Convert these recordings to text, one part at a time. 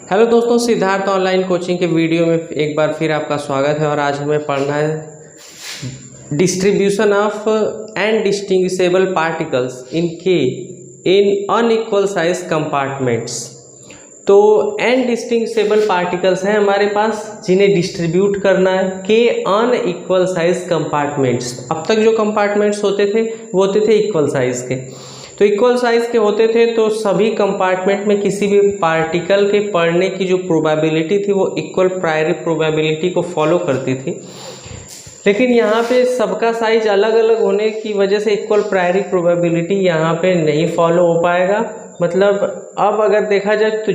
Hello दोस्तों, Siddharth online coaching के video में एक बार फिर आपका स्वागत है। और आज हमें पढ़ना है distribution of and distinguishable particles in के इन अनइक्वल साइज कंपार्टमेंट्स। तो एंड डिस्टिंग्विशेबल पार्टिकल्स हैं हमारे पास जिन्हें डिस्ट्रीब्यूट करना है के अनइक्वल साइज कंपार्टमेंट्स। अब तक जो कंपार्टमेंट्स होते थे वो होते थे इक्वल साइज के। तो इक्वल साइज के होते थे तो सभी कंपार्टमेंट में किसी भी पार्टिकल के पड़ने की जो प्रोबेबिलिटी थी वो इक्वल प्रायोरी प्रोबेबिलिटी को फॉलो करती थी। लेकिन यहाँ पे सबका साइज अलग अलग होने की वजह से इक्वल प्रायोरी प्रोबेबिलिटी यहाँ पे नहीं फॉलो हो पाएगा। मतलब अब अगर देखा जाए तो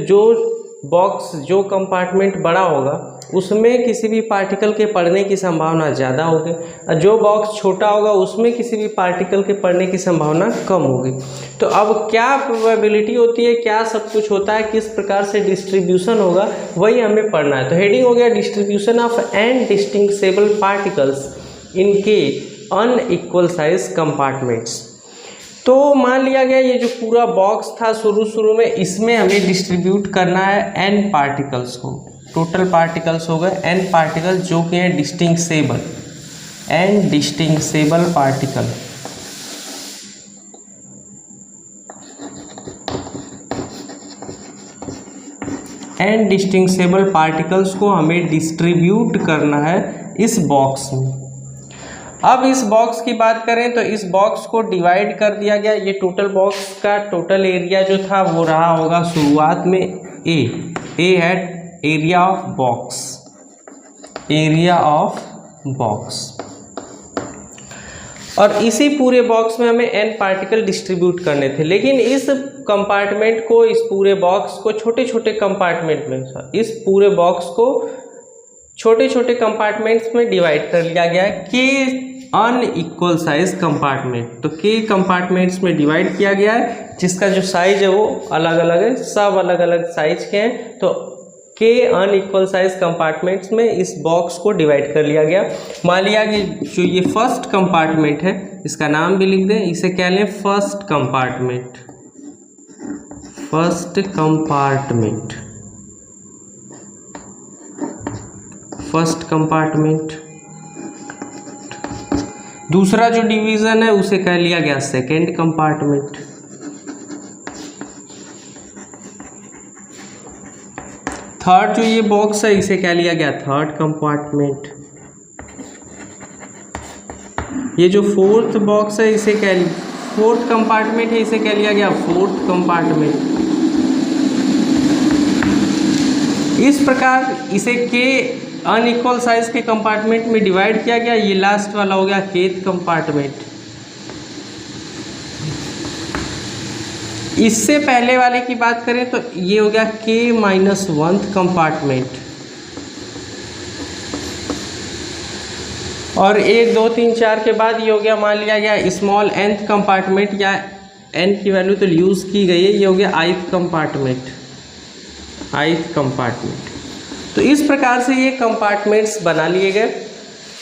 जो कंपार्टमेंट बड़ा होगा उसमें किसी भी पार्टिकल के पड़ने की संभावना ज़्यादा होगी और जो बॉक्स छोटा होगा उसमें किसी भी पार्टिकल के पड़ने की संभावना कम होगी। तो अब क्या प्रोबेबिलिटी होती है, क्या सब कुछ होता है, किस प्रकार से डिस्ट्रीब्यूशन होगा, वही हमें पढ़ना है। तो हेडिंग हो गया distribution of and distinguishable particles in के अनइक्वल साइज कंपार्टमेंट्स। तो मान लिया गया ये जो पूरा बॉक्स था शुरू में, इसमें हमें डिस्ट्रीब्यूट करना है एन पार्टिकल्स को। टोटल पार्टिकल्स हो गए एन पार्टिकल जो कि है distinguishable and distinguishable particle. And distinguishable particles को हमें डिस्ट्रीब्यूट करना है इस बॉक्स में। अब इस बॉक्स की बात करें तो इस बॉक्स को डिवाइड कर दिया गया। ये टोटल बॉक्स का टोटल एरिया जो था वो रहा होगा शुरुआत में ए है area of box, area of box. और इसी पूरे बॉक्स में हमें एन पार्टिकल डिस्ट्रीब्यूट करने थे। लेकिन इस कंपार्टमेंट को, इस पूरे बॉक्स को छोटे छोटे कंपार्टमेंट में, इस पूरे बॉक्स को छोटे छोटे कंपार्टमेंट्स में डिवाइड कर लिया गया है के अनइक्वल साइज कंपार्टमेंट। तो के कंपार्टमेंट्स में डिवाइड किया गया है जिसका जो साइज है वो अलग अलग है, सब अलग अलग साइज के हैं। तो के अनइक्वल साइज कंपार्टमेंट्स में इस बॉक्स को डिवाइड कर लिया गया। मान लिया कि जो ये फर्स्ट कंपार्टमेंट है, इसका नाम भी लिख दें, इसे क्या लें, first compartment. First compartment, first compartment. दूसरा जो डिवीजन है उसे कह लिया गया सेकेंड कंपार्टमेंट। थर्ड जो ये बॉक्स है इसे कह लिया गया थर्ड कंपार्टमेंट। ये जो फोर्थ बॉक्स है इसे फोर्थ कंपार्टमेंट है, इसे कह लिया गया फोर्थ कंपार्टमेंट। इस प्रकार इसे के अनइक्वल साइज के कंपार्टमेंट में डिवाइड किया गया। ये लास्ट वाला हो गया केथ कंपार्टमेंट। इससे पहले वाले की बात करें तो ये हो गया k-1 कंपार्टमेंट। और 1 2 3 4 के बाद ये हो गया, मान लिया गया स्मॉल nth कंपार्टमेंट, या n की वैल्यू तो यूज की गई है। ये हो गया ith कंपार्टमेंट, ith कंपार्टमेंट। तो इस प्रकार से ये कंपार्टमेंट्स बना लिए गए।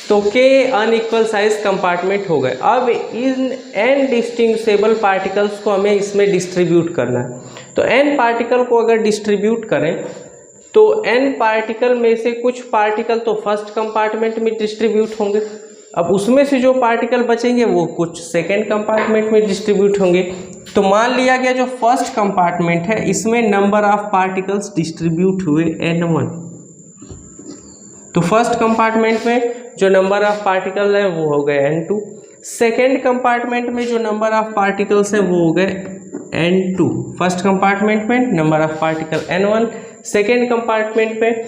तो के अनइक्वल साइज कंपार्टमेंट हो गए। अब इन एन डिस्टिंग्विशेबल पार्टिकल्स को हमें इसमें डिस्ट्रीब्यूट करना है। तो एन पार्टिकल को अगर डिस्ट्रीब्यूट करें तो एन पार्टिकल में से कुछ पार्टिकल तो फर्स्ट कंपार्टमेंट में डिस्ट्रीब्यूट होंगे। अब उसमें से जो पार्टिकल बचेंगे वो कुछ सेकेंड कंपार्टमेंट में डिस्ट्रीब्यूट होंगे। तो मान लिया गया जो फर्स्ट कंपार्टमेंट है इसमें नंबर ऑफ पार्टिकल्स डिस्ट्रीब्यूट हुए n1। तो फर्स्ट कंपार्टमेंट में जो नंबर ऑफ पार्टिकल है वो हो गए n2। सेकेंड कंपार्टमेंट में जो नंबर ऑफ पार्टिकल्स है वो हो गए n2। फर्स्ट कंपार्टमेंट में number of particle n1, second compartment में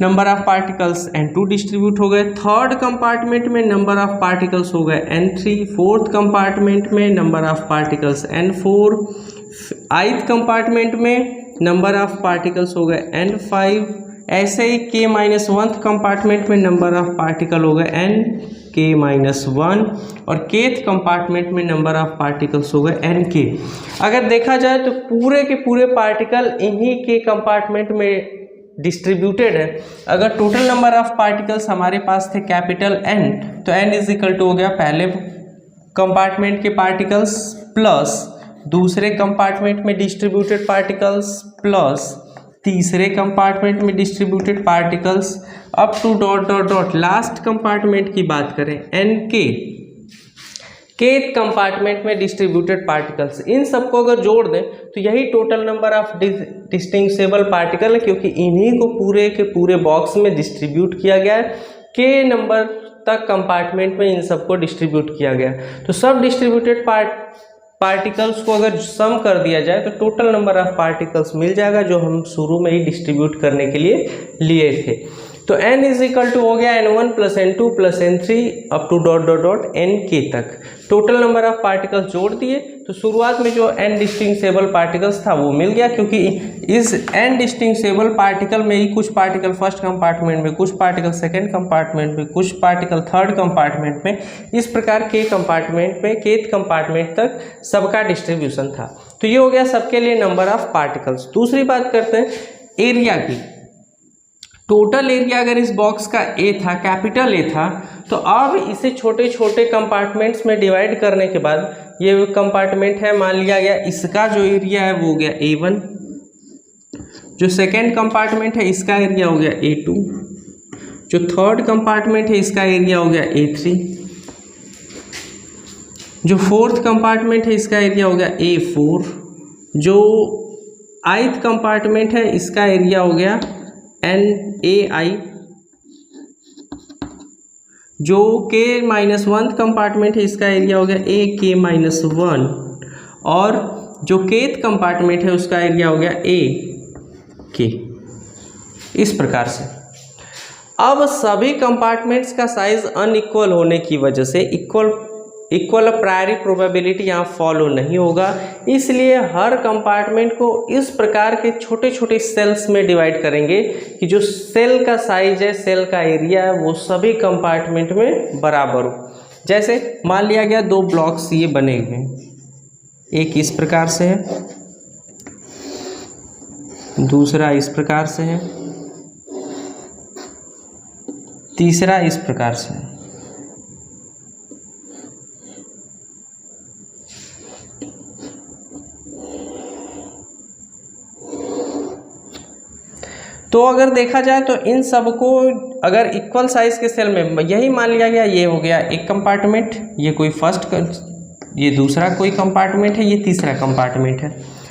number of particles n2 distribute हो गए। थर्ड कंपार्टमेंट में नंबर ऑफ पार्टिकल्स हो गए n3। फोर्थ कंपार्टमेंट में number of particles n4। ith compartment में नंबर ऑफ पार्टिकल्स हो गए n5। ऐसे ही k-1 कंपार्टमेंट में नंबर ऑफ पार्टिकल हो गए nk-1 और केथ कंपार्टमेंट में नंबर ऑफ पार्टिकल्स हो गए nk। अगर देखा जाए तो पूरे के पूरे पार्टिकल इन्हीं के कंपार्टमेंट में डिस्ट्रीब्यूटेड है। अगर टोटल नंबर ऑफ पार्टिकल्स हमारे पास थे कैपिटल N, तो N इज इक्वल टू हो गया पहले कंपार्टमेंट के पार्टिकल्स प्लस दूसरे कंपार्टमेंट में डिस्ट्रीब्यूटेड पार्टिकल्स प्लस तीसरे कंपार्टमेंट में distributed particles up to dot dot dot last compartment की बात करें एन के केथ कंपार्टमेंट में डिस्ट्रीब्यूटेड पार्टिकल्स, इन सबको अगर जोड़ दें तो यही total number of distinguishable particle है, क्योंकि इन्हीं को पूरे के पूरे बॉक्स में डिस्ट्रीब्यूट किया गया है। के नंबर तक कंपार्टमेंट में इन सबको डिस्ट्रीब्यूट किया गया। तो सब डिस्ट्रीब्यूटेड पार्टिकल्स को अगर सम कर दिया जाए तो टोटल नंबर ऑफ पार्टिकल्स मिल जाएगा, जो हम शुरू में ही डिस्ट्रीब्यूट करने के लिए लिए थे। तो n इज इक्वल टू हो गया n1 plus n2 plus n3 up to dot dot dot nk तक। टोटल नंबर ऑफ पार्टिकल्स जोड़ दिए तो शुरुआत में जो n डिस्टिंग्विशेबल पार्टिकल्स था वो मिल गया, क्योंकि इस n डिस्टिंग्विशेबल पार्टिकल में ही कुछ पार्टिकल फर्स्ट कंपार्टमेंट में, कुछ पार्टिकल सेकेंड कंपार्टमेंट में, कुछ पार्टिकल थर्ड कंपार्टमेंट में, इस प्रकार के कंपार्टमेंट में केथ कंपार्टमेंट तक सबका डिस्ट्रीब्यूशन था। तो ये हो गया सबके लिए नंबर ऑफ पार्टिकल्स। दूसरी बात करते हैं एरिया की। टोटल एरिया अगर इस बॉक्स का ए था, कैपिटल ए था, तो अब इसे छोटे छोटे कंपार्टमेंट्स में डिवाइड करने के बाद ये कंपार्टमेंट है, मान लिया गया इसका जो एरिया है वो हो गया A1, जो सेकेंड कंपार्टमेंट है इसका एरिया हो गया A2, जो थर्ड कंपार्टमेंट है इसका एरिया हो गया A3, जो फोर्थ कंपार्टमेंट है इसका एरिया हो गया A4, जो आइथ कंपार्टमेंट है इसका एरिया हो गया NAI, जो के -1 कंपार्टमेंट है इसका एरिया हो गया AK-1, और जो केथ कंपार्टमेंट है उसका एरिया हो गया AK। इस प्रकार से अब सभी कंपार्टमेंट्स का साइज अनइक्वल होने की वजह से इक्वल प्रायोरी प्रोबेबिलिटी यहाँ फॉलो नहीं होगा, इसलिए हर कंपार्टमेंट को इस प्रकार के छोटे छोटे सेल्स में डिवाइड करेंगे कि जो सेल का साइज है, सेल का एरिया है, वो सभी कंपार्टमेंट में बराबर हो। जैसे मान लिया गया दो ब्लॉक्स ये बने हुए हैं, एक इस प्रकार से है, दूसरा इस प्रकार से है, तीसरा इस प्रकार से है। तो अगर देखा जाए तो इन सबको अगर इक्वल साइज के सेल में, यही मान लिया गया ये हो गया एक कंपार्टमेंट, ये कोई ये दूसरा कोई कंपार्टमेंट है, ये तीसरा कंपार्टमेंट है।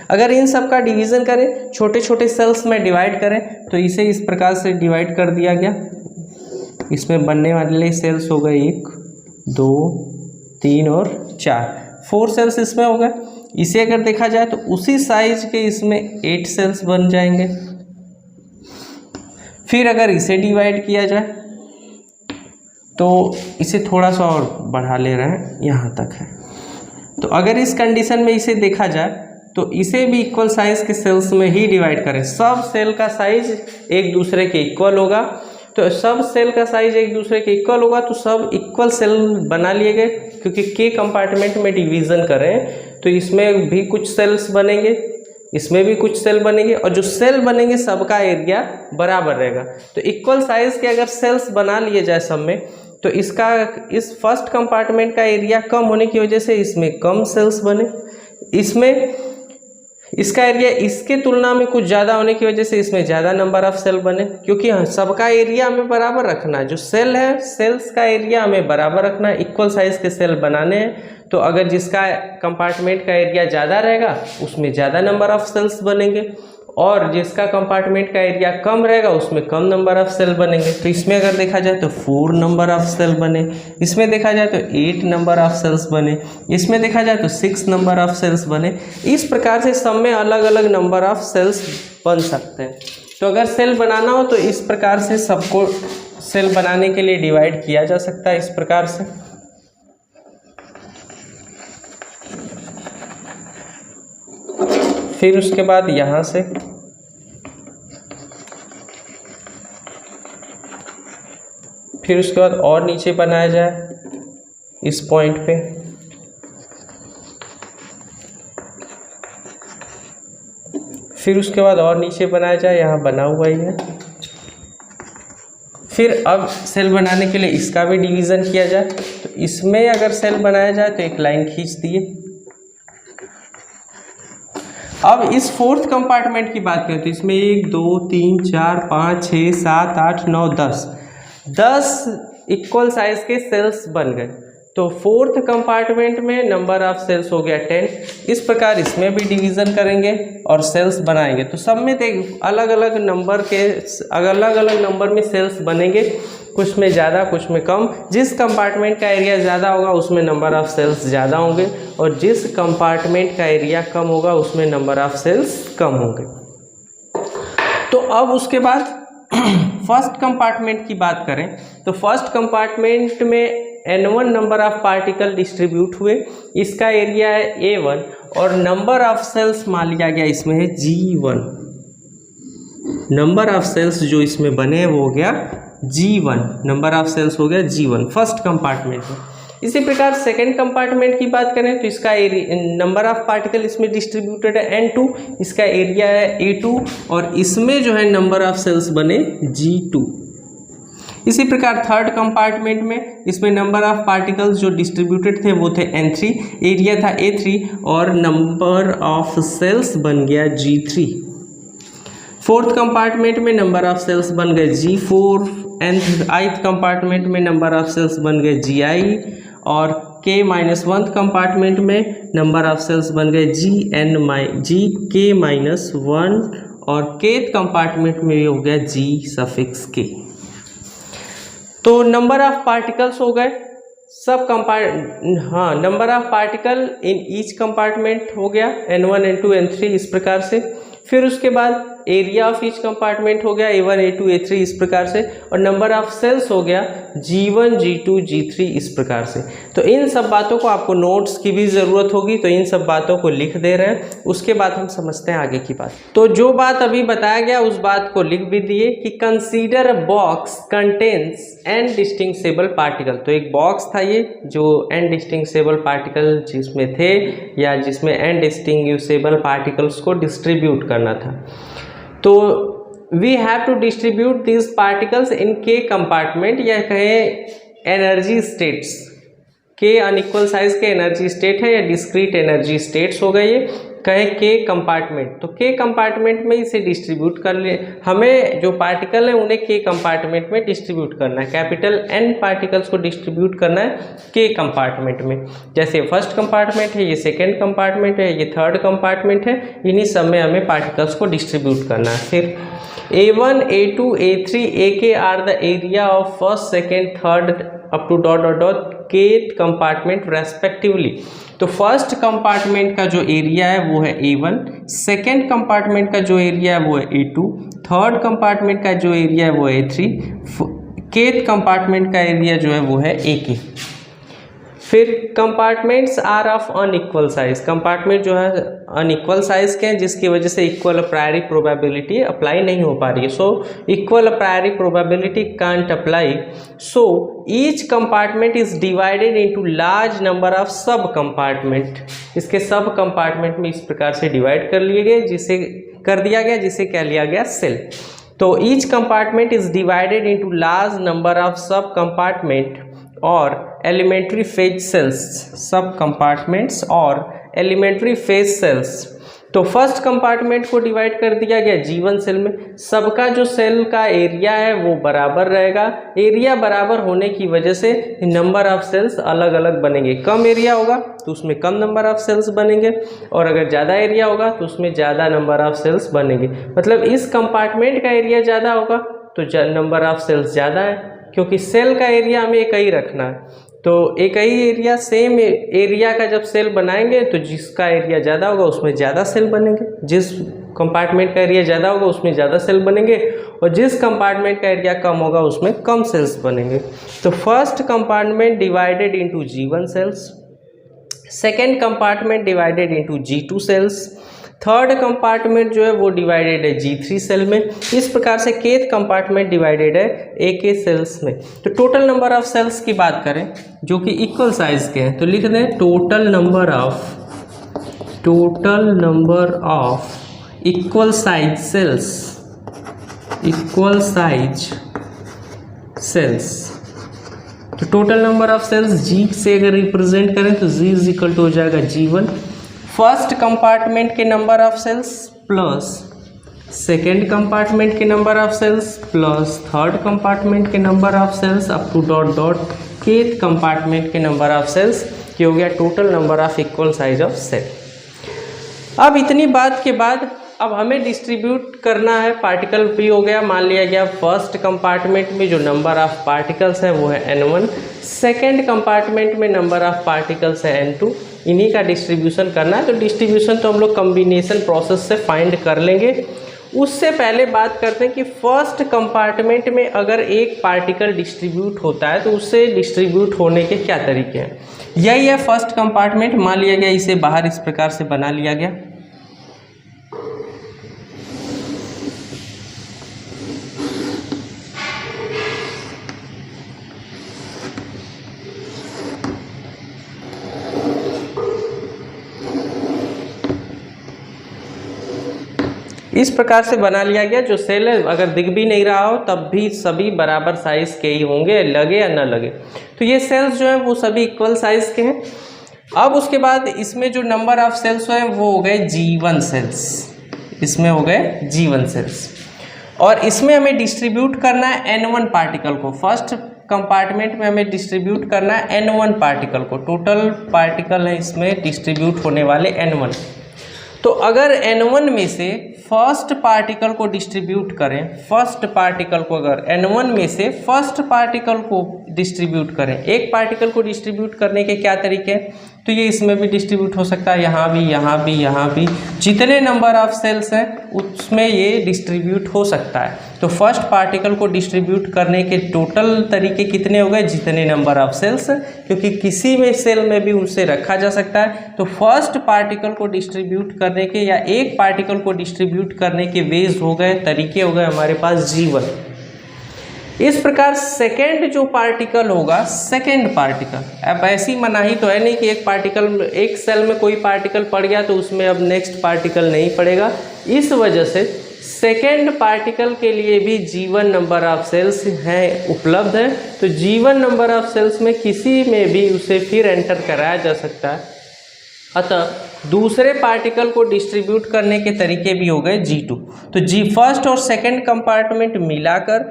अगर इन सब का डिवीज़न करें, छोटे छोटे सेल्स में डिवाइड करें, तो इसे इस प्रकार से डिवाइड कर दिया गया। इसमें बनने वाले सेल्स हो गए 1 2 3 और 4 सेल्स इसमें हो गए। इसे अगर देखा जाए तो उसी साइज के इसमें 8 सेल्स बन जाएंगे। फिर अगर इसे डिवाइड किया जाए तो इसे थोड़ा सा और बढ़ा ले रहे हैं, यहाँ तक है। तो अगर इस कंडीशन में इसे देखा जाए तो इसे भी इक्वल साइज के सेल्स में ही डिवाइड करें, सब सेल का साइज एक दूसरे के इक्वल होगा। तो सब सेल का साइज एक दूसरे के इक्वल होगा तो सब इक्वल सेल बना लिए गए, क्योंकि के कंपार्टमेंट में डिवीज़न करें तो इसमें भी कुछ सेल्स बनेंगे, इसमें भी कुछ सेल बनेंगे, और जो सेल बनेंगे सबका एरिया बराबर रहेगा। तो इक्वल साइज के अगर सेल्स बना लिए जाए सब में, तो इस फर्स्ट कंपार्टमेंट का एरिया कम होने की वजह से इसमें कम सेल्स बने, इसमें इसका एरिया इसके तुलना में कुछ ज़्यादा होने की वजह से इसमें ज़्यादा नंबर ऑफ सेल बने, क्योंकि सबका एरिया हमें बराबर रखना है। जो सेल है, सेल्स का एरिया हमें बराबर रखना है, इक्वल साइज के सेल बनाने हैं। तो अगर जिसका कंपार्टमेंट का एरिया ज़्यादा रहेगा उसमें ज़्यादा नंबर ऑफ सेल्स बनेंगे, और जिसका कंपार्टमेंट का एरिया कम रहेगा उसमें कम नंबर ऑफ सेल बनेंगे। तो इसमें अगर देखा जाए तो 4 नंबर ऑफ सेल बने, इसमें देखा जाए तो 8 नंबर ऑफ सेल्स बने, इसमें देखा जाए तो 6 नंबर ऑफ सेल्स बने। इस प्रकार से सब में अलग अलग नंबर ऑफ सेल्स बन सकते हैं। तो अगर सेल बनाना हो तो इस प्रकार से सबको सेल बनाने के लिए डिवाइड किया जा सकता है, इस प्रकार से। फिर उसके बाद यहाँ से फिर उसके बाद और नीचे बनाया जाए इस पॉइंट पे, फिर उसके बाद और नीचे बनाया जाए, यहाँ बना हुआ ही है। फिर अब सेल बनाने के लिए इसका भी डिवीज़न किया जाए, तो इसमें अगर सेल बनाया जाए तो एक लाइन खींच दिए, अब इस फोर्थ कंपार्टमेंट की बात करें तो इसमें 1 2 3 4 5 6 7 8 9 10 इक्वल साइज के सेल्स बन गए। तो फोर्थ कंपार्टमेंट में नंबर ऑफ सेल्स हो गया 10। इस प्रकार इसमें भी डिवीज़न करेंगे और सेल्स बनाएंगे तो सब में अलग अलग नंबर में सेल्स बनेंगे, कुछ में ज़्यादा कुछ में कम। जिस कंपार्टमेंट का एरिया ज़्यादा होगा उसमें नंबर ऑफ़ सेल्स ज़्यादा होंगे और जिस कंपार्टमेंट का एरिया कम होगा उसमें नंबर ऑफ़ सेल्स कम होंगे। तो अब उसके बाद फर्स्ट कंपार्टमेंट की बात करें तो फर्स्ट कंपार्टमेंट में N1 number of particle distribute हुए, इसका एरिया है A1 और नंबर ऑफ सेल्स मान लिया गया इसमें है G1। नंबर ऑफ सेल्स जो इसमें बने वो हो गया G1, नंबर ऑफ सेल्स हो गया G1 फर्स्ट कंपार्टमेंट में। इसी प्रकार सेकेंड कंपार्टमेंट की बात करें तो इसका नंबर ऑफ पार्टिकल इसमें डिस्ट्रीब्यूटेड है N2, इसका एरिया है A2 और इसमें जो है नंबर ऑफ सेल्स बने G2। इसी प्रकार थर्ड कंपार्टमेंट में इसमें नंबर ऑफ पार्टिकल्स जो डिस्ट्रीब्यूटेड थे वो थे N3, एरिया था A3 और नंबर ऑफ सेल्स बन गया G3। फोर्थ कंपार्टमेंट में नंबर ऑफ सेल्स बन गए G4, ith कंपार्टमेंट में नंबर ऑफ सेल्स बन गए GI और K-1 कंपार्टमेंट में नंबर ऑफ सेल्स बन गए GK-1 और kth कंपार्टमेंट में हो गया G_K। तो नंबर ऑफ पार्टिकल्स हो गए सब number of particle in each compartment हो गया N1 N2 N3 इस प्रकार से। फिर उसके बाद एरिया ऑफ ईच कंपार्टमेंट हो गया A1 A2 A3 इस प्रकार से और नंबर ऑफ सेल्स हो गया G1 G2 G3 इस प्रकार से। तो इन सब बातों को आपको नोट्स की भी ज़रूरत होगी तो इन सब बातों को लिख दे रहे हैं। उसके बाद हम समझते हैं आगे की बात। तो जो बात अभी बताया गया उस बात को लिख भी दिए कि consider a box contains n distinguishable particle. तो एक बॉक्स था ये जो n डिस्टिंग्विशेबल पार्टिकल जिसमें थे या जिसमें n डिस्टिंग्विशेबल पार्टिकल्स को डिस्ट्रीब्यूट करना था। तो we have to distribute this particles in K compartment या कहें energy states. K unequal size के एनर्जी स्टेट है या डिस्क्रीट एनर्जी स्टेट्स हो गए ये कहें K कंपार्टमेंट। तो K कंपार्टमेंट में इसे डिस्ट्रीब्यूट कर ले, हमें जो पार्टिकल है उन्हें K कंपार्टमेंट में डिस्ट्रीब्यूट करना है। कैपिटल N पार्टिकल्स को डिस्ट्रीब्यूट करना है K कंपार्टमेंट में। जैसे फर्स्ट कंपार्टमेंट है, ये सेकेंड कंपार्टमेंट है, ये थर्ड कंपार्टमेंट है, इन्हीं सब में हमें पार्टिकल्स को डिस्ट्रीब्यूट करना है। फिर A1 A2 A3 AK are the area of first second third up to kth compartment respectively. तो फर्स्ट कंपार्टमेंट का जो एरिया है वो है A1, सेकेंड कंपार्टमेंट का जो एरिया है वो है A2, थर्ड कंपार्टमेंट का जो एरिया है वो है A3, kth कंपार्टमेंट का एरिया जो है वो है AK। फिर compartments are of unequal size. Compartment जो है अनइक्वल साइज के हैं जिसकी वजह से इक्वल प्रायरी प्रोबेबिलिटी अप्लाई नहीं हो पा रही है। So equal priori probability can't apply. So each compartment is divided into large number of सब कंपार्टमेंट। इसके सब कंपार्टमेंट में इस प्रकार से डिवाइड कर लिए गए जिसे क्या लिया गया सेल। तो each compartment is divided into large number of सब कंपार्टमेंट और एलिमेंट्री फेज सेल्स। सब कंपार्टमेंट्स और एलिमेंट्री फेज सेल्स। तो फर्स्ट कंपार्टमेंट को डिवाइड कर दिया गया G1 सेल में। सबका जो सेल का एरिया है वो बराबर रहेगा। एरिया बराबर होने की वजह से नंबर ऑफ सेल्स अलग अलग बनेंगे। कम एरिया होगा तो उसमें कम नंबर ऑफ सेल्स बनेंगे और अगर ज़्यादा एरिया होगा तो उसमें ज़्यादा नंबर ऑफ सेल्स बनेंगे। मतलब इस कंपार्टमेंट का एरिया ज़्यादा होगा तो नंबर ऑफ सेल्स ज़्यादा है, क्योंकि सेल का एरिया हमें एक ही रखना है। तो एक ही एरिया सेम एरिया का जब सेल बनाएंगे तो जिसका एरिया ज़्यादा होगा उसमें ज़्यादा सेल बनेंगे, जिस कंपार्टमेंट का एरिया ज़्यादा होगा उसमें ज़्यादा सेल बनेंगे और जिस कंपार्टमेंट का एरिया कम होगा उसमें कम सेल्स बनेंगे। तो first compartment divided into G1 cells, second compartment divided into G2 cells, third compartment जो है वो डिवाइडेड है G3 सेल में। इस प्रकार से kth कंपार्टमेंट डिवाइडेड है AK सेल्स में। तो टोटल नंबर ऑफ सेल्स की बात करें जो कि इक्वल साइज के हैं तो लिख दें total number of equal size cells. तो total number of cells G से अगर रिप्रेजेंट करें तो G इज इक्वल टू हो जाएगा G1। फर्स्ट कंपार्टमेंट के number of cells plus second compartment के number of cells plus third compartment के number of cells up to dot dot kth compartment के नंबर ऑफ सेल्स, ये हो गया total number of equal size of cell. अब इतनी बात के बाद अब हमें डिस्ट्रीब्यूट करना है पार्टिकल भी हो गया, मान लिया गया फर्स्ट कंपार्टमेंट में जो नंबर ऑफ पार्टिकल्स है वो है n1, सेकेंड कंपार्टमेंट में नंबर ऑफ पार्टिकल्स है n2, इन्हीं का डिस्ट्रीब्यूशन करना है। तो डिस्ट्रीब्यूशन तो हम लोग कम्बिनेशन प्रोसेस से फाइंड कर लेंगे। उससे पहले बात करते हैं कि फर्स्ट कंपार्टमेंट में अगर एक पार्टिकल डिस्ट्रीब्यूट होता है तो उससे डिस्ट्रीब्यूट होने के क्या तरीके हैं। यही है फर्स्ट कंपार्टमेंट, मान लिया गया इसे बाहर इस प्रकार से बना लिया गया। इस प्रकार से बना लिया गया। जो सेल है अगर दिख भी नहीं रहा हो तब भी सभी बराबर साइज के ही होंगे, लगे या न लगे। तो ये सेल्स जो है वो सभी इक्वल साइज के हैं। अब उसके बाद इसमें जो नंबर ऑफ सेल्स है वो हो गए G1 सेल्स, इसमें हो गए G1 सेल्स, और इसमें हमें डिस्ट्रीब्यूट करना है N1 पार्टिकल को। फर्स्ट कंपार्टमेंट में हमें डिस्ट्रीब्यूट करना है N1 पार्टिकल को। टोटल पार्टिकल है इसमें डिस्ट्रीब्यूट होने वाले N1। तो अगर N1 में से फर्स्ट पार्टिकल को डिस्ट्रीब्यूट करें, फर्स्ट पार्टिकल को अगर N1 में से फर्स्ट पार्टिकल को डिस्ट्रीब्यूट करें, एक पार्टिकल को डिस्ट्रीब्यूट करने के क्या तरीके हैं, तो ये इसमें भी डिस्ट्रीब्यूट हो सकता है, यहाँ भी, यहाँ भी, यहाँ भी, जितने नंबर ऑफ सेल्स हैं उसमें ये डिस्ट्रीब्यूट हो सकता है। तो फर्स्ट पार्टिकल को डिस्ट्रीब्यूट करने के टोटल तरीके कितने हो गए, जितने नंबर ऑफ सेल्स, क्योंकि किसी में सेल में भी उसे रखा जा सकता है। तो फर्स्ट पार्टिकल को डिस्ट्रीब्यूट करने के या एक पार्टिकल को डिस्ट्रीब्यूट करने के वेज हो गए, तरीके हो गए हमारे पास G1। इस प्रकार सेकेंड जो पार्टिकल होगा, सेकेंड पार्टिकल, अब ऐसी मनाही तो है नहीं कि एक पार्टिकल, एक सेल में कोई पार्टिकल पड़ गया तो उसमें अब नेक्स्ट पार्टिकल नहीं पड़ेगा। इस वजह से सेकेंड पार्टिकल के लिए भी G1 नंबर ऑफ सेल्स हैं, उपलब्ध है। तो G1 नंबर ऑफ सेल्स में किसी में भी उसे फिर एंटर कराया जा सकता है। अतः दूसरे पार्टिकल को डिस्ट्रीब्यूट करने के तरीके भी हो गए G2। तो फर्स्ट और सेकंड कंपार्टमेंट मिलाकर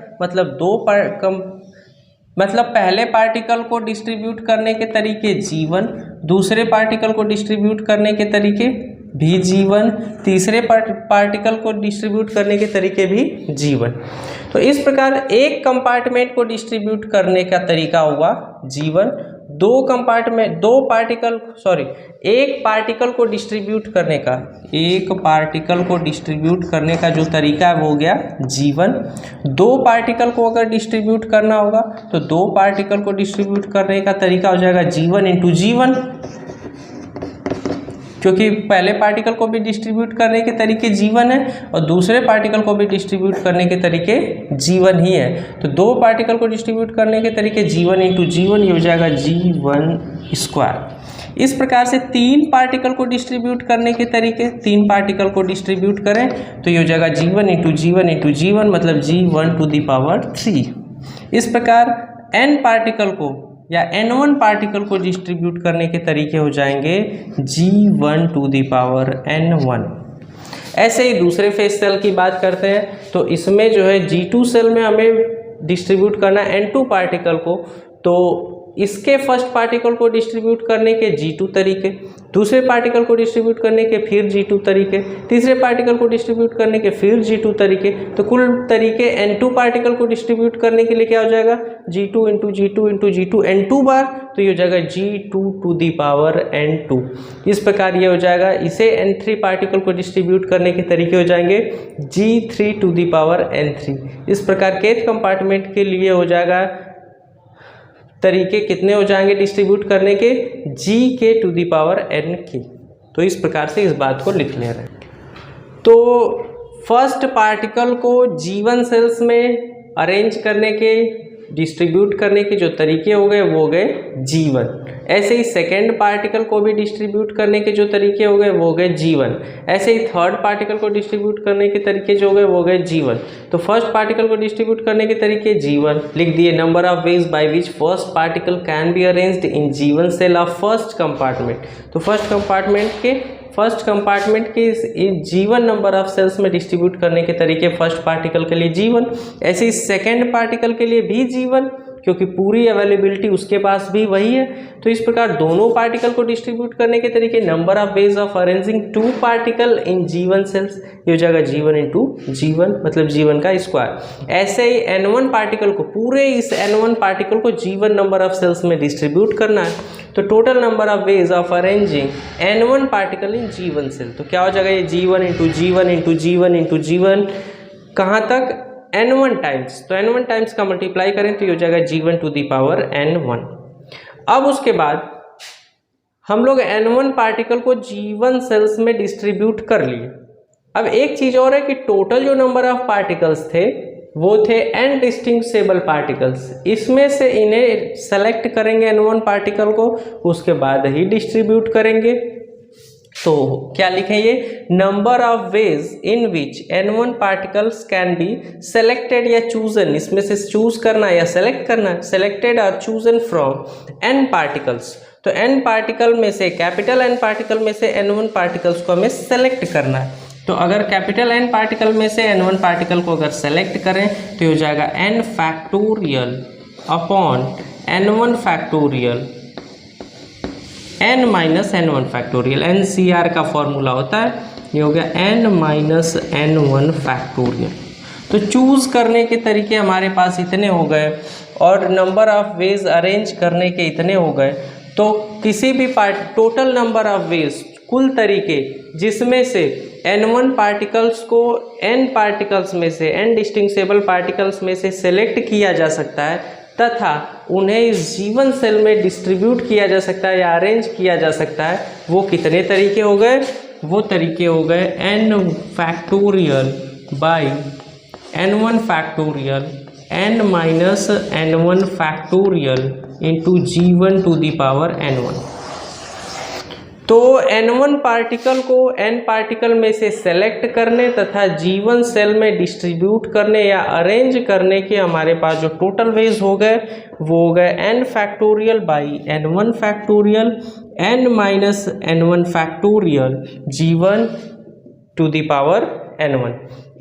मतलब पहले पार्टिकल को डिस्ट्रीब्यूट करने के तरीके G1, दूसरे पार्टिकल को डिस्ट्रीब्यूट करने के तरीके भी G1, तीसरे पार्टिकल को डिस्ट्रीब्यूट करने के तरीके भी G1। तो इस प्रकार एक कंपार्टमेंट को डिस्ट्रीब्यूट करने का तरीका हुआ G1, एक पार्टिकल को डिस्ट्रीब्यूट करने का, एक पार्टिकल को डिस्ट्रीब्यूट करने का जो तरीका है वो हो गया G1। दो पार्टिकल को अगर डिस्ट्रीब्यूट करना होगा तो दो पार्टिकल को डिस्ट्रीब्यूट करने का तरीका हो जाएगा G1 इंटू G1, क्योंकि पहले पार्टिकल को भी डिस्ट्रीब्यूट करने के तरीके G1 है और दूसरे पार्टिकल को भी डिस्ट्रीब्यूट करने के तरीके G1 ही है। तो दो पार्टिकल को डिस्ट्रीब्यूट करने के तरीके G1 इंटू G1, ये हो जाएगा G1 स्क्वायर। इस प्रकार से तीन पार्टिकल को डिस्ट्रीब्यूट करने के तरीके, तीन पार्टिकल को डिस्ट्रीब्यूट करें तो ये हो जाएगा G1 into G1 into G1, मतलब G1 टू द पावर 3। इस प्रकार n पार्टिकल को या N1 पार्टिकल को डिस्ट्रीब्यूट करने के तरीके हो जाएंगे G1 to the power N1। ऐसे ही दूसरे फेस सेल की बात करते हैं तो इसमें जो है G2 सेल में हमें डिस्ट्रीब्यूट करना है N2 पार्टिकल को, तो इसके फर्स्ट पार्टिकल को डिस्ट्रीब्यूट करने के G2 तरीके, दूसरे पार्टिकल को डिस्ट्रीब्यूट करने के फिर G2 तरीके, तीसरे पार्टिकल को डिस्ट्रीब्यूट करने के फिर G2 तरीके। तो कुल तरीके N2 पार्टिकल को डिस्ट्रीब्यूट करने के लिए क्या हो जाएगा, G2 into G2 into G2 N2 बार, तो ये हो जाएगा G2 to the power N2। इस प्रकार ये हो जाएगा। इसे N3 पार्टिकल को डिस्ट्रीब्यूट करने के तरीके हो जाएंगे G3 to the power N3। इस प्रकार केथ कंपार्टमेंट के लिए हो जाएगा तरीके कितने हो जाएंगे डिस्ट्रीब्यूट करने के, Gk to the power Nk। तो इस प्रकार से इस बात को लिख ले रहे हैं। तो फर्स्ट पार्टिकल को G1 सेल्स में अरेंज करने के, डिस्ट्रीब्यूट करने के जो तरीके हो गए वो हो गए G1। ऐसे ही सेकेंड पार्टिकल को भी डिस्ट्रीब्यूट करने के जो तरीके हो गए वो हो गए G1। ऐसे ही थर्ड पार्टिकल को डिस्ट्रीब्यूट करने के तरीके जो हो गए वो हो गए G1। तो फर्स्ट पार्टिकल को डिस्ट्रीब्यूट करने के तरीके G1 लिख दिए। Number of ways by which first particle can be arranged in G1 cell of first compartment. तो फर्स्ट कंपार्टमेंट के फर्स्ट कंपार्टमेंट के G1 नंबर ऑफ सेल्स में डिस्ट्रीब्यूट करने के तरीके फर्स्ट पार्टिकल के लिए G1, ऐसे ही सेकेंड पार्टिकल के लिए भी G1, क्योंकि पूरी अवेलेबिलिटी उसके पास भी वही है। तो इस प्रकार दोनों पार्टिकल को डिस्ट्रीब्यूट करने के तरीके number of ways of arranging two particle in G1 cells, ये हो जाएगा G1 इंटू G1 मतलब G1 का स्क्वायर। ऐसे ही N1 पार्टिकल को, पूरे इस N1 पार्टिकल को G1 नंबर ऑफ सेल्स में डिस्ट्रीब्यूट करना है, तो total number of ways of arranging N1 particle in G1 cell, तो क्या हो जाएगा ये G1 into G1 into G1 into G1 कहाँ तक N1 टाइम्स, तो N1 टाइम्स का मल्टीप्लाई करें तो ये हो जाएगा G1 to the power N1। अब उसके बाद हम लोग N1 पार्टिकल को G1 सेल्स में डिस्ट्रीब्यूट कर लिए। अब एक चीज और है कि टोटल जो नंबर ऑफ पार्टिकल्स थे वो थे n डिस्टिंग्विशेबल पार्टिकल्स, इसमें से इन्हें सेलेक्ट करेंगे N1 पार्टिकल को, उसके बाद ही डिस्ट्रीब्यूट करेंगे। तो क्या लिखें ये, number of ways in which N1 particles can be selected या चूजन, इसमें से चूज करना या सेलेक्ट करना, सेलेक्टेड और चूजन फ्रॉम N पार्टिकल्स। तो N पार्टिकल में से, कैपिटल N पार्टिकल में से N1 पार्टिकल्स को हमें सेलेक्ट करना है। तो अगर कैपिटल N पार्टिकल में से N1 पार्टिकल को अगर सेलेक्ट करें तो हो जाएगा n factorial upon N1 factorial n minus N1 factorial, NCR का फॉर्मूला होता है, ये हो गया n माइनस N1 फैक्टोरियल। तो चूज करने के तरीके हमारे पास इतने हो गए और नंबर ऑफ वेज अरेंज करने के इतने हो गए। तो किसी भी टोटल नंबर ऑफ वेज, कुल तरीके जिसमें से N1 पार्टिकल्स को N पार्टिकल्स में से, N डिस्टिंग्विशेबल पार्टिकल्स में से सेलेक्ट किया जा सकता है तथा उन्हें इस G1 सेल में डिस्ट्रीब्यूट किया जा सकता है या अरेंज किया जा सकता है, वो कितने तरीके हो गए, वो तरीके हो गए n factorial by N1 factorial n minus N1 factorial into G1 to the power N1। तो N1 पार्टिकल को N पार्टिकल में से सेलेक्ट करने तथा G1 सेल में डिस्ट्रीब्यूट करने या अरेंज करने के हमारे पास जो टोटल वेज हो गए वो हो गए n factorial by N1 factorial n minus N1 factorial G1 to the power N1।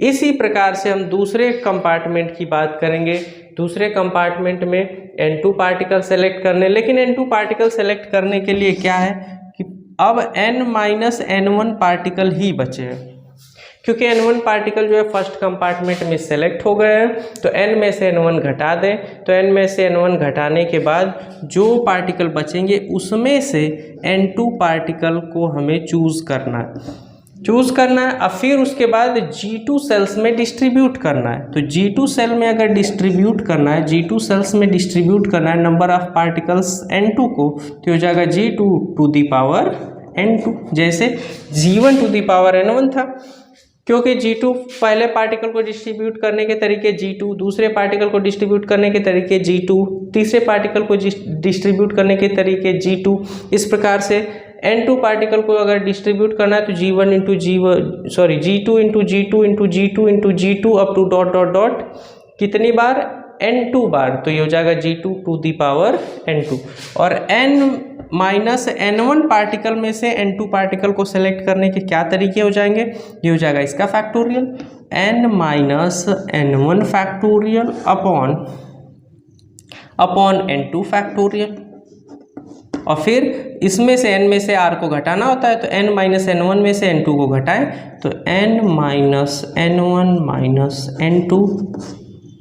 इसी प्रकार से हम दूसरे कंपार्टमेंट की बात करेंगे। दूसरे कंपार्टमेंट में N2 पार्टिकल सेलेक्ट करने, लेकिन N2 पार्टिकल सेलेक्ट करने के लिए क्या है कि अब n माइनस N1 पार्टिकल ही बचे हैं, क्योंकि N1 पार्टिकल जो है फर्स्ट कंपार्टमेंट में सेलेक्ट हो गए हैं। तो n में से N1 घटा दें, तो n में से N1 घटाने के बाद जो पार्टिकल बचेंगे उसमें से N2 पार्टिकल को हमें चूज करना है। अब फिर उसके बाद G2 सेल्स में डिस्ट्रीब्यूट करना है। तो G2 सेल में अगर डिस्ट्रीब्यूट करना है, G2 सेल्स में डिस्ट्रीब्यूट करना है नंबर ऑफ पार्टिकल्स N2 को, तो हो जाएगा G2 to the power N2, जैसे G1 to the power N1 था, क्योंकि G2 पहले पार्टिकल को डिस्ट्रीब्यूट करने के तरीके G2, दूसरे पार्टिकल को डिस्ट्रीब्यूट करने के तरीके G2, तीसरे पार्टिकल को डिस्ट्रीब्यूट करने के तरीके G2। इस प्रकार से N2 पार्टिकल को अगर डिस्ट्रीब्यूट करना है तो G1 into G2 into G2 into G2 into G2 up to dot dot dot कितनी बार, N2 बार। तो ये हो जाएगा G2 to the power N2। और n माइनस N1 पार्टिकल में से N2 पार्टिकल को सेलेक्ट करने के क्या तरीके हो जाएंगे, ये हो जाएगा इसका factorial n minus N1 factorial upon N2 factorial. और फिर इसमें से n में से r को घटाना होता है, तो n माइनस N1 में से N2 को घटाएं तो n minus N1 minus N2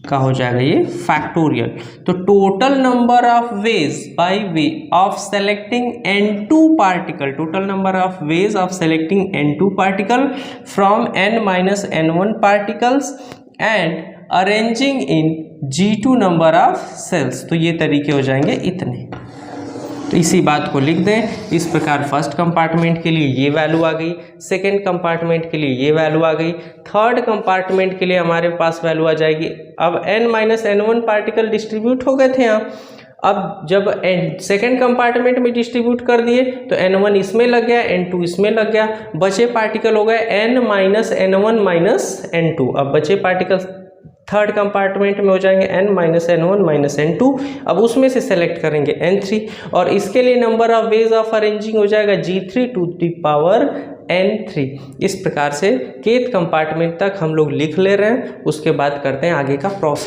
का हो जाएगा ये फैक्टोरियल। तो total number of ways by way of selecting N2 particle, total number of ways of selecting N2 particle from n minus N1 particles and arranging in G2 number of cells. तो ये तरीके हो जाएंगे इतने। तो इसी बात को लिख दें। इस प्रकार फर्स्ट कंपार्टमेंट के लिए ये वैल्यू आ गई, सेकेंड कंपार्टमेंट के लिए ये वैल्यू आ गई, थर्ड कंपार्टमेंट के लिए हमारे पास वैल्यू आ जाएगी। अब n minus N1 particle distribute हो गए थे यहाँ, अब जब सेकेंड कंपार्टमेंट में डिस्ट्रीब्यूट कर दिए तो N1 इसमें लग गया, N2 इसमें लग गया, बचे पार्टिकल हो गए n minus N1 minus N2। अब बचे पार्टिकल थर्ड कंपार्टमेंट में हो जाएंगे n minus N1 minus N2। अब उसमें से सेलेक्ट करेंगे N3 और इसके लिए number of ways of arranging हो जाएगा G3 to the power N3। इस प्रकार से kth कंपार्टमेंट तक हम लोग लिख ले रहे हैं, उसके बाद करते हैं आगे का प्रोसेस।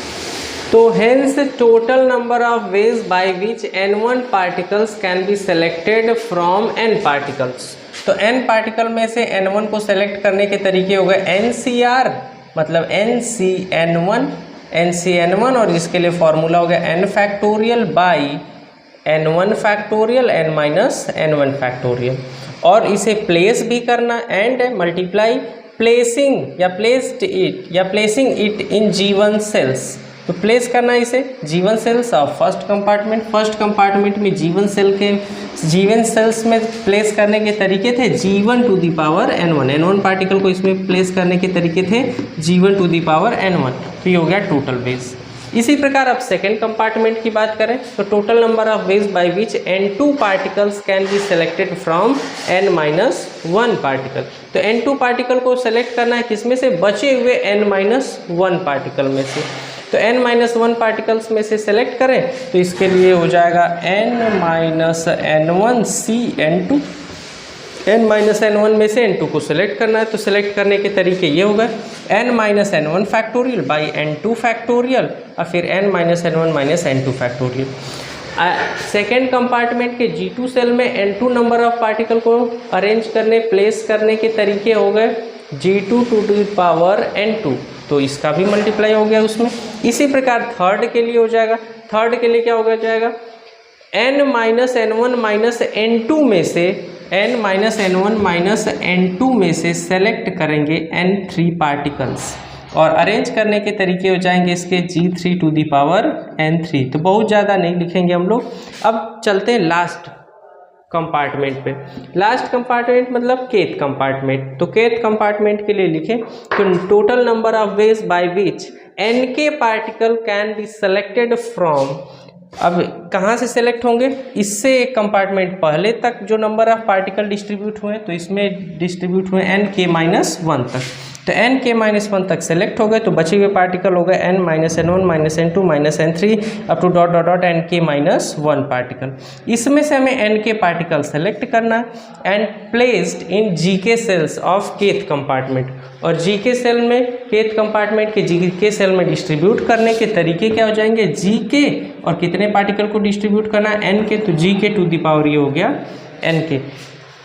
तो hence total number of ways by which N1 particles can be selected from N particles. तो N पार्टिकल में से N1 को सेलेक्ट करने के तरीके हो गए NCR, मतलब NCN1 और इसके लिए फॉर्मूला हो गया N factorial by N1 factorial N-N1 factorial. और इसे प्लेस भी करना and multiply placing it in G1 cells. तो प्लेस करना इसे G1 sales of first compartment में G1 सेल्स में प्लेस करने के तरीके थे G1 to the power N1 particle को इसमें प्लेस करने के तरीके थे G1 to the power N1। तो ये हो गया टोटल वेज। इसी प्रकार अब सेकेंड कंपार्टमेंट की बात करें तो total number of ways by which N2 particles can be selected from N-1 particle. तो N2 पार्टिकल को सेलेक्ट करना है किसमें से, बचे हुए N-1 पार्टिकल में से। तो N-1 पार्टिकल्स में से सेलेक्ट करें तो इसके लिए हो जाएगा N-N1CN2। N-N1 में से N2 को सिलेक्ट करना है, तो सिलेक्ट करने के तरीके ये हो गए N-N1 factorial by N2 factorial और फिर N-N1 N2 factorial. Second compartment के G2 सेल में N2 नंबर ऑफ पार्टिकल को अरेंज करने प्लेस करने के तरीके हो गए G2 to the power N2, तो इसका भी मल्टीप्लाई हो गया उसमें। इसी प्रकार थर्ड के लिए हो जाएगा, थर्ड के लिए क्या हो जाएगा N-N1 N2 में से N-N1 N2 में से सेलेक्ट करेंगे N3 पार्टिकल्स और अरेंज करने के तरीके हो जाएंगे इसके G3 to the power N3। तो बहुत ज़्यादा नहीं लिखेंगे हम लोग। अब चलते हैं लास्ट कंपार्टमेंट पे। लास्ट कंपार्टमेंट मतलब केथ कंपार्टमेंट। तो केथ कंपार्टमेंट के लिए लिखें तो total number of ways by which Nk particle can be selected from. अब कहाँ से सेलेक्ट होंगे, इससे एक कंपार्टमेंट पहले तक जो नंबर ऑफ पार्टिकल डिस्ट्रीब्यूट हुए तो इसमें डिस्ट्रीब्यूट हुए Nk-1 तक। तो Nk-1 तक सेलेक्ट हो गए तो बचे हुए पार्टिकल हो गए N-N1 N2 N3 up to dot dot dot Nk-1 particle. इसमें से हमें Nk पार्टिकल सेलेक्ट करना है and placed in Gk cells of kth compartment. और Gk सेल में केथ कंपार्टमेंट के Gk सेल में डिस्ट्रीब्यूट करने के तरीके क्या हो जाएंगे Gk और कितने पार्टिकल को डिस्ट्रीब्यूट करना है Nk, तो Gk टू दी पावर ये हो गया Nk।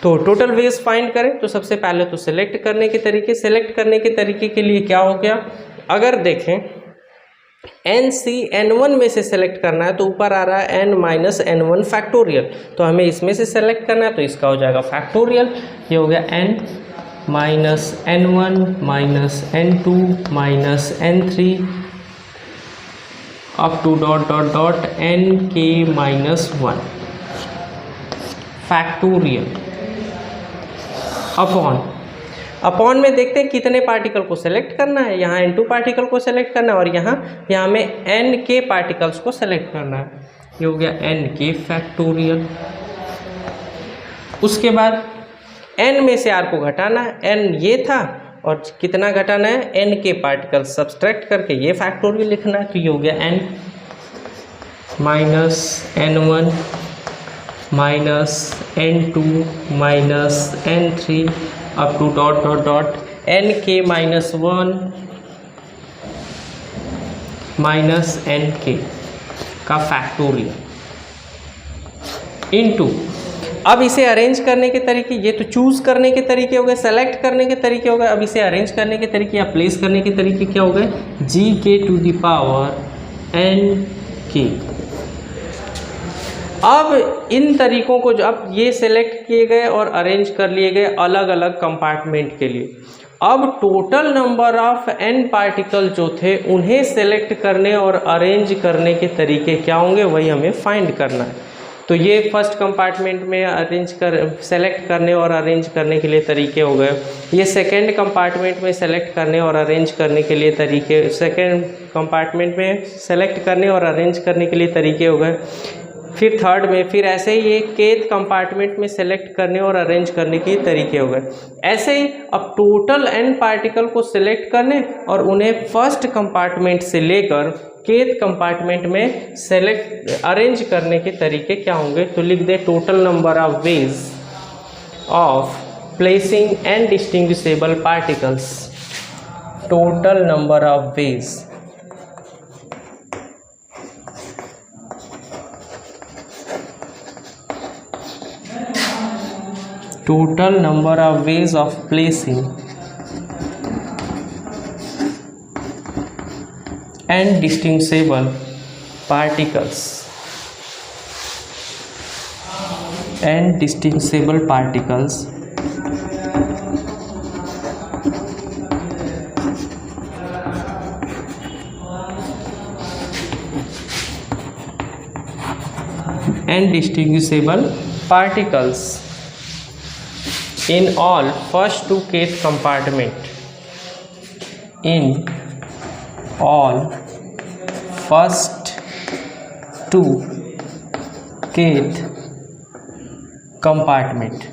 तो टोटल वेज फाइंड करें तो सबसे पहले तो सेलेक्ट करने के तरीके के लिए क्या हो गया, अगर देखें NCN1 में से सेलेक्ट करना है तो ऊपर आ रहा है N-N1 फैक्टोरियल, तो हमें इसमें से सेलेक्ट करना है तो इसका हो जाएगा फैक्टोरियल। ये हो गया N-N1 N2 N3 up to dot dot dot Nk-1 factorial upon में देखते हैं कितने पार्टिकल को सेलेक्ट करना है। यहाँ N2 पार्टिकल को सेलेक्ट करना है और यहाँ में Nk पार्टिकल्स को सेलेक्ट करना है। ये हो गया Nk फैक्टोरियल। उसके बाद N में से R को घटाना है, N ये था और कितना घटाना है Nk पार्टिकल सब्सट्रैक्ट करके ये फैक्टोरियल लिखना है। तो ये हो गया N-N1 N2 N3 up to dot dot dot Nk-1 Nk का फैक्टोरियल इनटू। अब इसे अरेंज करने के तरीके, ये तो चूज करने के तरीके हो गए, सेलेक्ट करने के तरीके हो गए। अब इसे अरेंज करने के तरीके या प्लेस करने के तरीके क्या हो गए Gk to the power Nk। अब इन तरीकों को जो अब ये सेलेक्ट किए गए और अरेंज कर लिए गए अलग अलग कंपार्टमेंट के लिए, अब total number of N particle जो थे उन्हें सेलेक्ट करने और अरेंज करने के तरीके क्या होंगे वही हमें फाइंड करना है। तो ये फर्स्ट कंपार्टमेंट में सेलेक्ट करने और अरेंज करने के लिए तरीके हो गए। ये सेकेंड कंपार्टमेंट में सेलेक्ट करने और अरेंज करने के लिए तरीके, सेकेंड कंपार्टमेंट में सेलेक्ट करने और अरेंज करने के लिए तरीके हो गए। फिर थर्ड में, फिर ऐसे ही ये केथ कंपार्टमेंट में सेलेक्ट करने और अरेंज करने के तरीके हो गए। ऐसे ही अब टोटल N पार्टिकल को सिलेक्ट करने और उन्हें फर्स्ट कंपार्टमेंट से लेकर केथ कंपार्टमेंट में सेलेक्ट अरेंज करने के तरीके क्या होंगे। तो लिख दे total number of ways of placing n distinguishable particles. Total number of ways. Total number of ways of placing n distinguishable particles. N distinguishable particles and distinguishable particles in all first to kth compartment. In all first to kth compartment.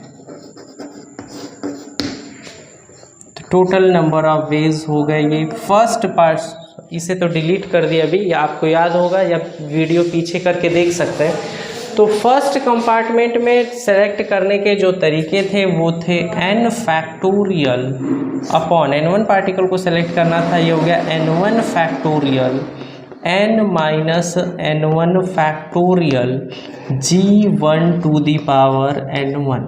Total number of veg हो गए ये first part. इसे तो delete कर दिया अभी, या आपको याद होगा या वीडियो पीछे करके देख सकते हैं. तो फर्स्ट कंपार्टमेंट में सेलेक्ट करने के जो तरीके थे वो थे n factorial upon n1 particle को सेलेक्ट करना था. ये हो गया n1 factorial n minus n1 factorial g1 to the power n1.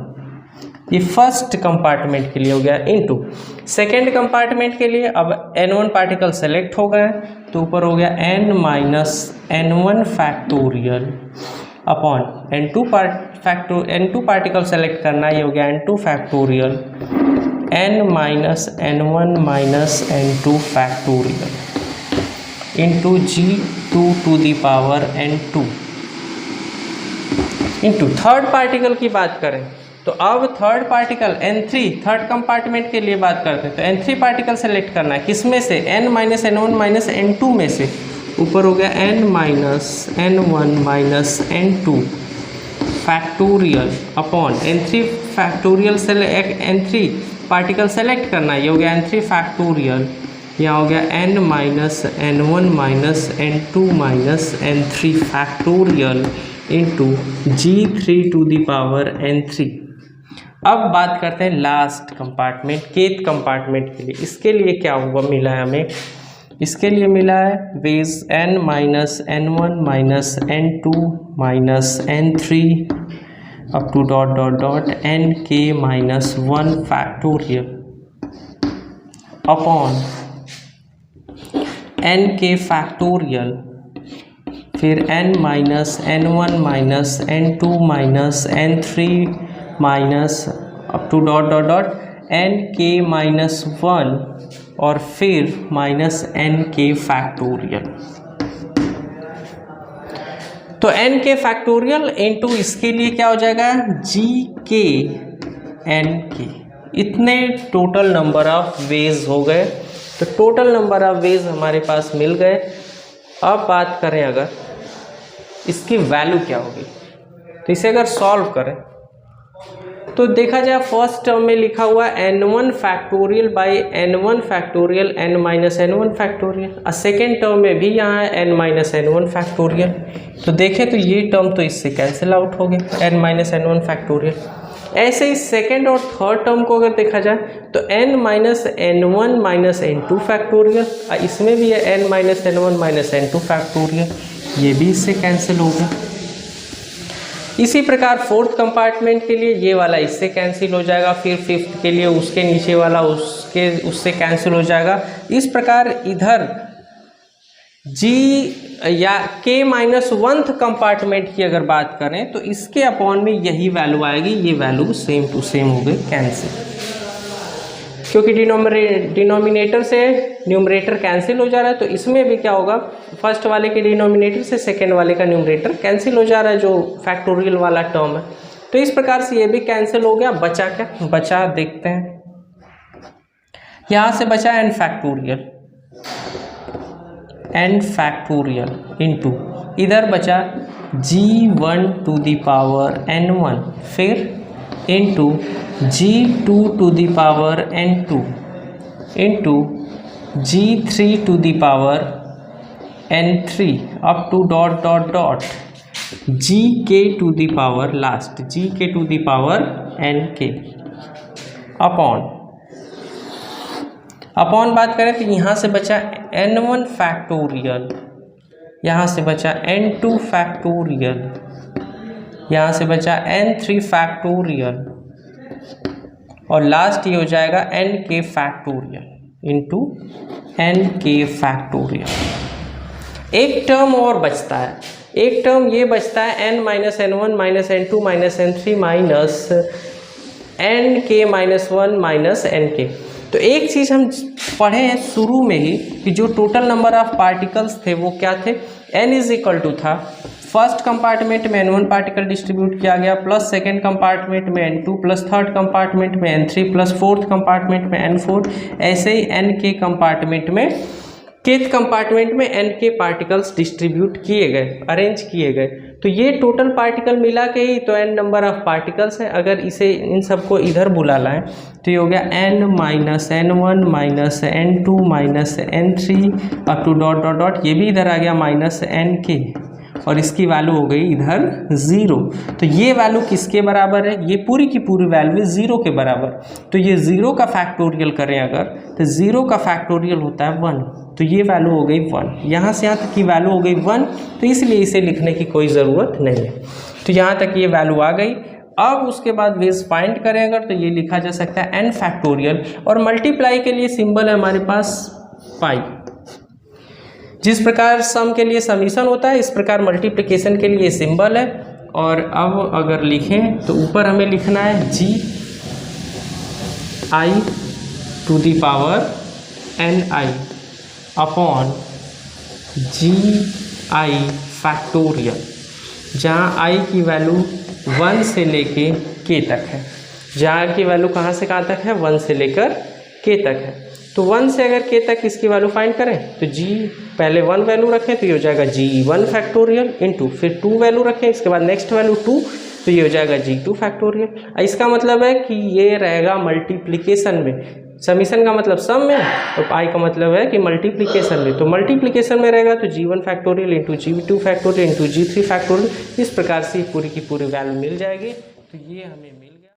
ये फर्स्ट कंपार्टमेंट के लिए हो गया. इनटू सेकेंड कंपार्टमेंट के लिए अब n1 पार्टिकल सेलेक्ट हो गए तो ऊपर हो गया n minus n1 factorial upon n2 particle select करना. ये हो गया n2 factorial n minus n1 minus n2 factorial into g2 to the power n2. Into third particle की बात करें तो अब third particle n3 third compartment के लिए बात करते हैं. तो n3 पार्टिकल सेलेक्ट करना है किस में से, n minus n1 minus n2 में से. ऊपर हो गया n minus n1 minus n2 factorial upon n3 factorial से n3 पार्टिकल सेलेक्ट करना है. ये हो गया n3 फैक्टोरियल. यहाँ हो गया n minus n1 minus n2 minus n3 factorial into g3 to the power n3. अब बात करते हैं लास्ट कंपार्टमेंट केथ कंपार्टमेंट के लिए. इसके लिए क्या हुआ मिला है हमें, इसके लिए मिला है ways n minus n1 minus n2 minus n3 up to dot dot dot n k minus 1 factorial upon n k factorial फिर n minus n1 minus n2 minus n3 minus up to dot dot dot n k minus 1 और फिर minus n k factorial. तो n k factorial into इसके लिए क्या हो जाएगा g k n k. इतने टोटल नंबर ऑफ वेज हो गए. तो टोटल नंबर ऑफ वेज हमारे पास मिल गए. अब बात करें अगर इसकी वैल्यू क्या होगी, तो इसे अगर सॉल्व करें तो देखा जाए फर्स्ट टर्म में लिखा हुआ n1 factorial by n1 factorial n minus n1 factorial. और सेकेंड टर्म में भी यहाँ है n माइनस n1 फैक्टोरियल. तो देखें तो ये टर्म तो इससे कैंसिल आउट हो गए n माइनस n1 फैक्टोरियल. ऐसे ही सेकेंड और थर्ड टर्म को अगर देखा जाए तो n minus n1 minus n2 factorial, इसमें भी है n minus n1 minus n2 factorial. ये भी इससे कैंसिल हो गया. इसी प्रकार फोर्थ कंपार्टमेंट के लिए ये वाला इससे कैंसिल हो जाएगा. फिर फिफ्थ के लिए उसके नीचे वाला उससे कैंसिल हो जाएगा. इस प्रकार इधर g या k माइनस 1th कंपार्टमेंट की अगर बात करें तो इसके अपॉन में यही वैल्यू आएगी. ये वैल्यू सेम टू सेम हो गई कैंसिल, क्योंकि डिनोमिनेटर से न्यूमरेटर कैंसिल हो जा रहा है. तो इसमें भी क्या होगा, फर्स्ट वाले के डिनोमिनेटर से सेकेंड वाले का न्यूमरेटर कैंसिल हो जा रहा है जो फैक्टोरियल वाला टर्म है. तो इस प्रकार से ये भी कैंसिल हो गया. बचा क्या, बचा देखते हैं. यहाँ से बचा n फैक्टोरियल इंटू इधर बचा g1 to the power n1 फिर into g2 to the power n2 into g3 to the power n3 up to dot dot dot gk to the power last gk to the power nk. Upon बात करें तो यहाँ से बचा n1 factorial, यहाँ से बचा n2 फैक्टोरियल, यहाँ से बचा n3 फैक्टोरियल और लास्ट ये हो जाएगा nk factorial into nk factorial. एक टर्म और बचता है, एक टर्म ये बचता है n minus n1 minus n2 minus n3 minus nk minus 1 minus nk। तो एक चीज़ हम पढ़े हैं शुरू में ही कि जो टोटल नंबर ऑफ पार्टिकल्स थे वो क्या थे, n इज इक्वल टू था फर्स्ट कंपार्टमेंट में n1 पार्टिकल डिस्ट्रीब्यूट किया गया प्लस सेकेंड कंपार्टमेंट में n2 प्लस थर्ड कंपार्टमेंट में n3 प्लस फोर्थ कंपार्टमेंट में n4, ऐसे ही nk कंपार्टमेंट में केथ कंपार्टमेंट में nk पार्टिकल्स डिस्ट्रीब्यूट किए गए, अरेंज किए गए। तो ये टोटल पार्टिकल मिला के ही तो n नंबर ऑफ पार्टिकल्स है। अगर इसे इन सबको इधर बुला लाएं तो ये हो गया n minus n1 minus n2 minus n3 up to dot dot dot, ये भी इधर आ गया माइनस nk और इसकी वैल्यू हो गई इधर 0। तो ये वैल्यू किसके बराबर है, ये पूरी की पूरी वैल्यू 0 के बराबर। तो ये 0 का फैक्टोरियल करें अगर तो 0 का फैक्टोरियल होता है 1, तो ये वैल्यू हो गई 1। यहाँ से यहाँ तक की वैल्यू हो गई 1, तो इसलिए इसे लिखने की कोई ज़रूरत नहीं है। तो यहाँ तक ये वैल्यू आ गई। अब उसके बाद बेस फाइंड करें अगर तो ये लिखा जा सकता है n फैक्टोरियल और मल्टीप्लाई के लिए सिंबल है हमारे पास पाई। जिस प्रकार सम के लिए समीशन होता है इस प्रकार मल्टीप्लिकेशन के लिए सिंबल है। और अब अगर लिखें तो ऊपर हमें लिखना है g i to the power ni upon g i factorial, जहाँ i की वैल्यू 1 से लेके k तक है, जहाँ की वैल्यू कहाँ से कहाँ तक है 1 से लेकर k तक है। तो 1 से अगर k तक इसकी वैल्यू फाइंड करें तो g पहले 1 वैल्यू रखें तो ये हो जाएगा g1 फैक्टोरियल इंटू फिर 2 वैल्यू रखें, इसके बाद नेक्स्ट वैल्यू 2 तो ये हो जाएगा g2 फैक्टोरियल। इसका मतलब है कि ये रहेगा मल्टीप्लिकेशन में, समीशन का मतलब सम में और पाई का मतलब है कि मल्टीप्लिकेशन में। तो मल्टीप्लिकेशन में रहेगा तो g1 factorial into g2 factorial into g3 factorial, इस प्रकार से पूरी की पूरी वैल्यू मिल जाएगी। तो ये हमें मिल